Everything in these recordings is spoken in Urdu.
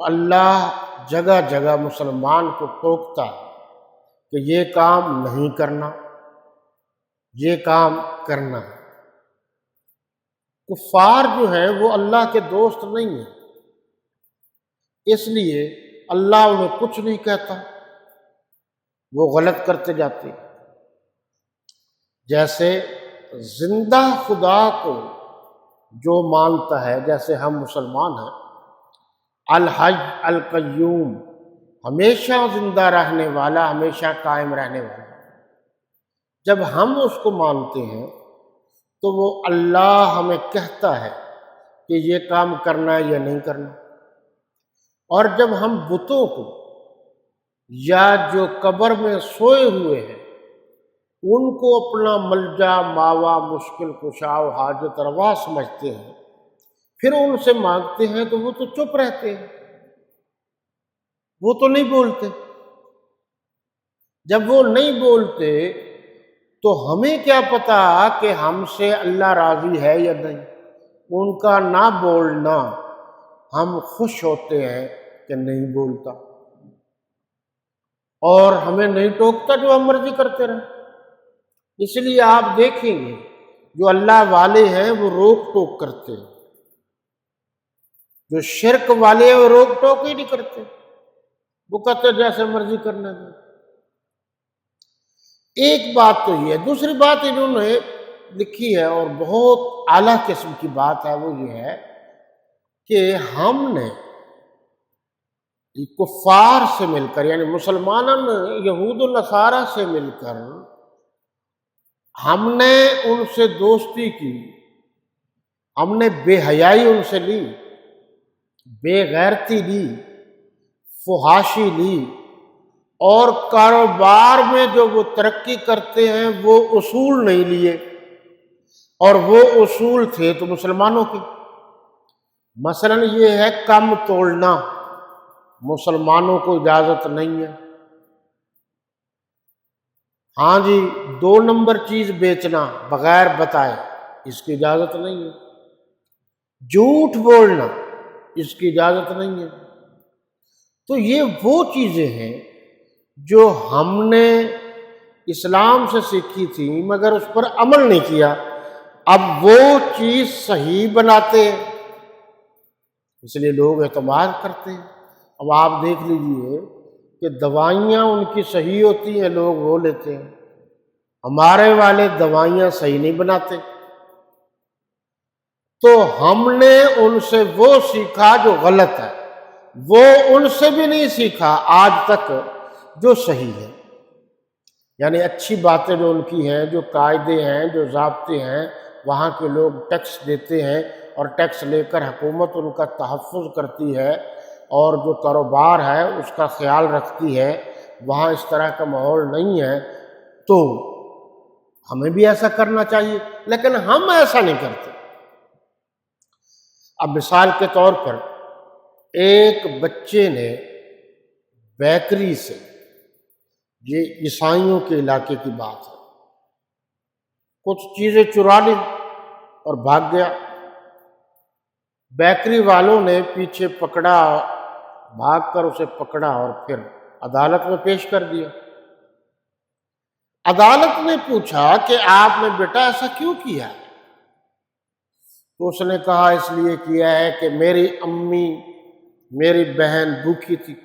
تو اللہ جگہ جگہ مسلمان کو ٹوکتا ہے کہ یہ کام نہیں کرنا، یہ کام کرنا ہے۔ کفار جو ہیں وہ اللہ کے دوست نہیں ہیں، اس لیے اللہ انہیں کچھ نہیں کہتا، وہ غلط کرتے جاتے ہیں۔ جیسے زندہ خدا کو جو مانتا ہے، جیسے ہم مسلمان ہیں، الحی القیوم، ہمیشہ زندہ رہنے والا، ہمیشہ قائم رہنے والا، جب ہم اس کو مانتے ہیں تو وہ اللہ ہمیں کہتا ہے کہ یہ کام کرنا ہے یا نہیں کرنا۔ اور جب ہم بتوں کو یا جو قبر میں سوئے ہوئے ہیں ان کو اپنا ملجا ماوا، مشکل کشا و حاجت روا سمجھتے ہیں، پھر ان سے مانگتے ہیں تو وہ تو چپ رہتے ہیں، وہ تو نہیں بولتے۔ جب وہ نہیں بولتے تو ہمیں کیا پتا کہ ہم سے اللہ راضی ہے یا نہیں؟ ان کا نہ بولنا ہم خوش ہوتے ہیں کہ نہیں بولتا، اور ہمیں نہیں ٹوکتا جو ہم مرضی کرتے رہیں۔ اس لیے آپ دیکھیں گے جو اللہ والے ہیں وہ روک ٹوک کرتے ہیں، جو شرک والے ہیں وہ روک ٹوک ہی نہیں کرتے، وہ کہتے ہیں جیسے مرضی کرنے دیں۔ ایک بات تو یہ ہے۔ دوسری بات انہوں نے لکھی ہے اور بہت اعلیٰ قسم کی بات ہے، وہ یہ ہے کہ ہم نے کفار سے مل کر، یعنی مسلمانوں نے یہود و نصارہ سے مل کر ہم نے ان سے دوستی کی، ہم نے بے حیائی ان سے لی، بے غیرتی لی، فحاشی لی، اور کاروبار میں جو وہ ترقی کرتے ہیں وہ اصول نہیں لیے، اور وہ اصول تھے تو مسلمانوں کے۔ مثلا یہ ہے کم تولنا، مسلمانوں کو اجازت نہیں ہے۔ ہاں جی، 2 نمبر چیز بیچنا بغیر بتائے، اس کی اجازت نہیں ہے۔ جھوٹ بولنا، اس کی اجازت نہیں ہے۔ تو یہ وہ چیزیں ہیں جو ہم نے اسلام سے سیکھی تھی مگر اس پر عمل نہیں کیا، اب وہ چیز صحیح بناتے ہیں، اس لیے لوگ اعتماد کرتے ہیں۔ اب آپ دیکھ لیجئے کہ دوائیاں ان کی صحیح ہوتی ہیں، لوگ وہ لیتے ہیں۔ ہمارے والے دوائیاں صحیح نہیں بناتے، تو ہم نے ان سے وہ سیکھا جو غلط ہے، وہ ان سے بھی نہیں سیکھا آج تک جو صحیح ہے۔ یعنی اچھی باتیں جو ان کی ہیں، جو قاعدے ہیں، جو ضابطے ہیں، وہاں کے لوگ ٹیکس دیتے ہیں اور ٹیکس لے کر حکومت ان کا تحفظ کرتی ہے اور جو کاروبار ہے اس کا خیال رکھتی ہے، وہاں اس طرح کا ماحول نہیں ہے، تو ہمیں بھی ایسا کرنا چاہیے، لیکن ہم ایسا نہیں کرتے۔ اب مثال کے طور پر ایک بچے نے بیکری سے، یہ عیسائیوں کے علاقے کی بات ہے، کچھ چیزیں چرا لی اور بھاگ گیا۔ بیکری والوں نے پیچھے پکڑا، بھاگ کر اسے پکڑا اور پھر عدالت میں پیش کر دیا۔ عدالت نے پوچھا کہ آپ نے بیٹا ایسا کیوں کیا؟ تو اس نے کہا اس لیے کیا ہے کہ میری امی، میری بہن بھوکی تھی،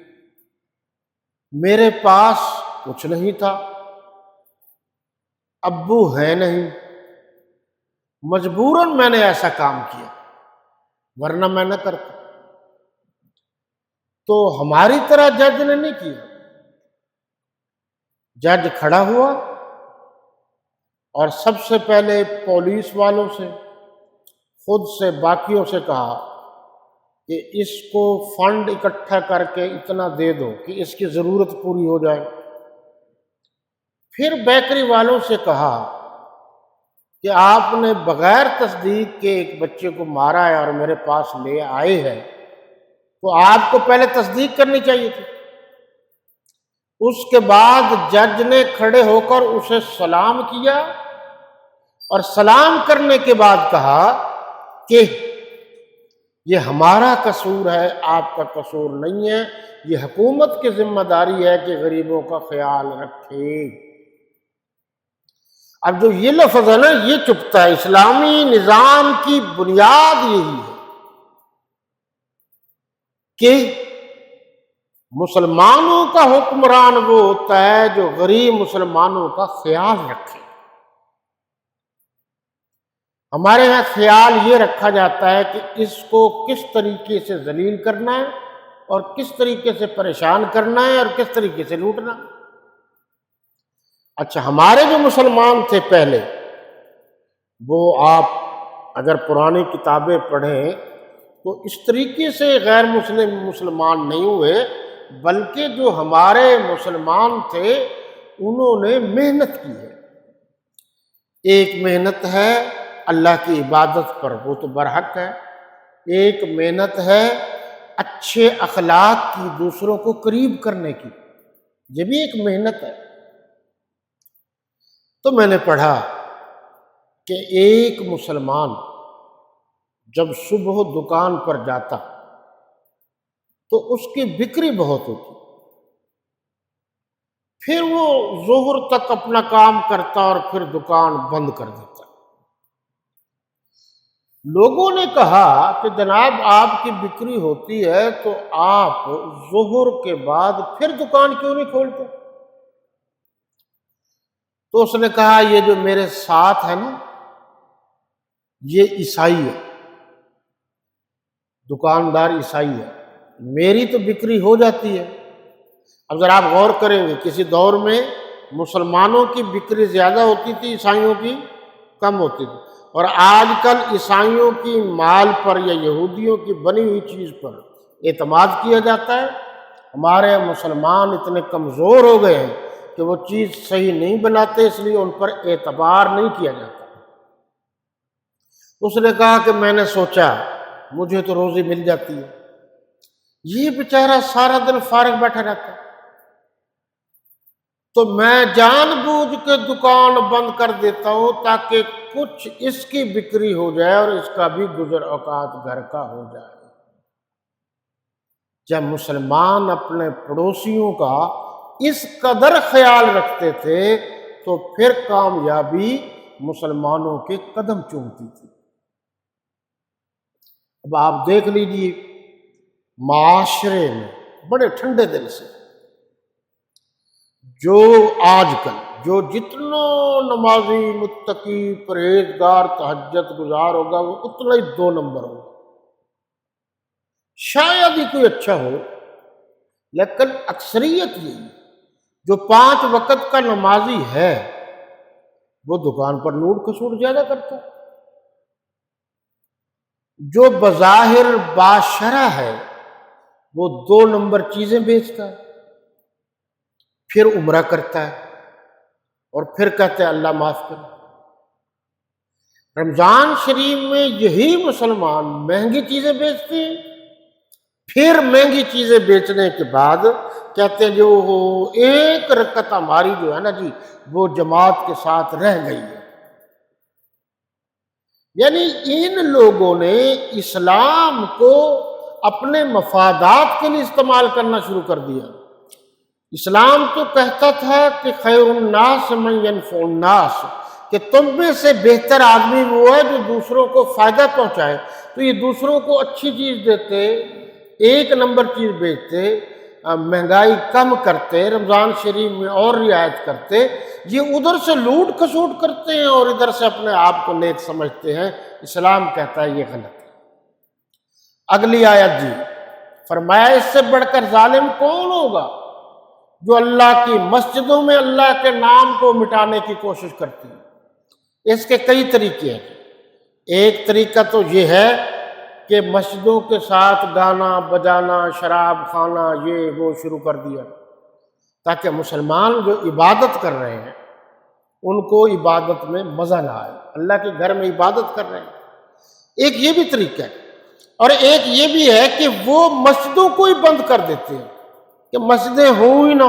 میرے پاس کچھ نہیں تھا، ابو ہے نہیں، مجبوراً میں نے ایسا کام کیا، ورنہ میں نہ کرتا۔ تو ہماری طرح جج نے نہیں کیا۔ جج کھڑا ہوا اور سب سے پہلے پولیس والوں سے، خود سے، باقیوں سے کہا کہ اس کو فنڈ اکٹھا کر کے اتنا دے دو کہ اس کی ضرورت پوری ہو جائے۔ پھر بیکری والوں سے کہا کہ آپ نے بغیر تصدیق کے ایک بچے کو مارا ہے اور میرے پاس لے آئے ہیں، تو آپ کو پہلے تصدیق کرنی چاہیے تھی۔ اس کے بعد جج نے کھڑے ہو کر اسے سلام کیا اور سلام کرنے کے بعد کہا کہ یہ ہمارا قصور ہے، آپ کا قصور نہیں ہے، یہ حکومت کی ذمہ داری ہے کہ غریبوں کا خیال رکھے۔ اب جو یہ لفظ ہے نا، یہ چپتا ہے۔ اسلامی نظام کی بنیاد یہی ہے کہ مسلمانوں کا حکمران وہ ہوتا ہے جو غریب مسلمانوں کا خیال رکھے۔ ہمارے یہاں خیال یہ رکھا جاتا ہے کہ اس کو کس طریقے سے ذلیل کرنا ہے اور کس طریقے سے پریشان کرنا ہے اور کس طریقے سے لوٹنا ہے۔ اچھا، ہمارے جو مسلمان تھے پہلے، وہ آپ اگر پرانی کتابیں پڑھیں تو اس طریقے سے غیر مسلم مسلمان نہیں ہوئے، بلکہ جو ہمارے مسلمان تھے انہوں نے محنت کی ہے۔ ایک محنت ہے اللہ کی عبادت پر، وہ تو برحق ہے۔ ایک محنت ہے اچھے اخلاق کی، دوسروں کو قریب کرنے کی، یہ بھی ایک محنت ہے۔ تو میں نے پڑھا کہ ایک مسلمان جب صبح دکان پر جاتا تو اس کی بکری بہت ہوتی، پھر وہ ظہر تک اپنا کام کرتا اور پھر دکان بند کر دیتا۔ لوگوں نے کہا کہ جناب آپ کی بکری ہوتی ہے تو آپ ظہر کے بعد پھر دکان کیوں نہیں کھولتے؟ تو اس نے کہا یہ جو میرے ساتھ ہے نا، یہ عیسائی ہے، دکاندار عیسائی ہے، میری تو بکری ہو جاتی ہے۔ اب ذرا آپ غور کریں گے، کسی دور میں مسلمانوں کی بکری زیادہ ہوتی تھی، عیسائیوں کی کم ہوتی تھی، اور آج کل عیسائیوں کی مال پر یا یہودیوں کی بنی ہوئی چیز پر اعتماد کیا جاتا ہے۔ ہمارے مسلمان اتنے کمزور ہو گئے ہیں کہ وہ چیز صحیح نہیں بناتے، اس لیے ان پر اعتبار نہیں کیا جاتا۔ اس نے کہا کہ میں نے سوچا مجھے تو روزی مل جاتی ہے، یہ بیچارہ سارا دن فارغ بیٹھا رہتا ہے، تو میں جان بوجھ کے دکان بند کر دیتا ہوں تاکہ کچھ اس کی بکری ہو جائے اور اس کا بھی گزر اوقات گھر کا ہو جائے۔ جب مسلمان اپنے پڑوسیوں کا اس قدر خیال رکھتے تھے تو پھر کامیابی مسلمانوں کے قدم چومتی تھی۔ اب آپ دیکھ لیجیے، معاشرے میں بڑے ٹھنڈے دل سے جو آج کل جو جتنا نمازی، متقی، پرہیزگار، تہجد گزار ہوگا وہ اتنا ہی 2 نمبر ہوگا، شاید ہی کوئی اچھا ہو، لیکن اکثریت یہی جو 5 وقت کا نمازی ہے وہ دکان پر لوٹ کھسوٹ زیادہ کرتا ہے، جو بظاہر باشرح ہے وہ 2 نمبر چیزیں بیچتا ہے، پھر عمرہ کرتا ہے اور پھر کہتے ہیں اللہ معاف کرے۔ رمضان شریف میں یہی مسلمان مہنگی چیزیں بیچتے ہیں، پھر مہنگی چیزیں بیچنے کے بعد کہتے ہیں جو ایک رکعت ہماری جو ہے نا جی وہ جماعت کے ساتھ رہ گئی ہے۔ یعنی ان لوگوں نے اسلام کو اپنے مفادات کے لیے استعمال کرنا شروع کر دیا۔ اسلام تو کہتا تھا کہ خیر الناس من ینفع الناس، کہ تم میں سے بہتر آدمی وہ ہے جو دوسروں کو فائدہ پہنچائے، تو یہ دوسروں کو اچھی چیز دیتے، 1 نمبر چیز بیچتے، مہنگائی کم کرتے، رمضان شریف میں اور رعایت کرتے، یہ ادھر سے لوٹ کھسوٹ کرتے ہیں اور ادھر سے اپنے آپ کو نیک سمجھتے ہیں۔ اسلام کہتا ہے یہ غلط ہے۔ اگلی آیت جی فرمایا اس سے بڑھ کر ظالم کون ہوگا جو اللہ کی مسجدوں میں اللہ کے نام کو مٹانے کی کوشش کرتی ہے۔ اس کے کئی طریقے ہیں۔ ایک طریقہ تو یہ ہے کہ مسجدوں کے ساتھ گانا بجانا، شراب کھانا، یہ وہ شروع کر دیا تاکہ مسلمان جو عبادت کر رہے ہیں ان کو عبادت میں مزہ نہ آئے، اللہ کے گھر میں عبادت کر رہے ہیں۔ ایک یہ بھی طریقہ ہے، اور ایک یہ بھی ہے کہ وہ مسجدوں کو ہی بند کر دیتے ہیں کہ مسجدیں ہوں ہی نہ،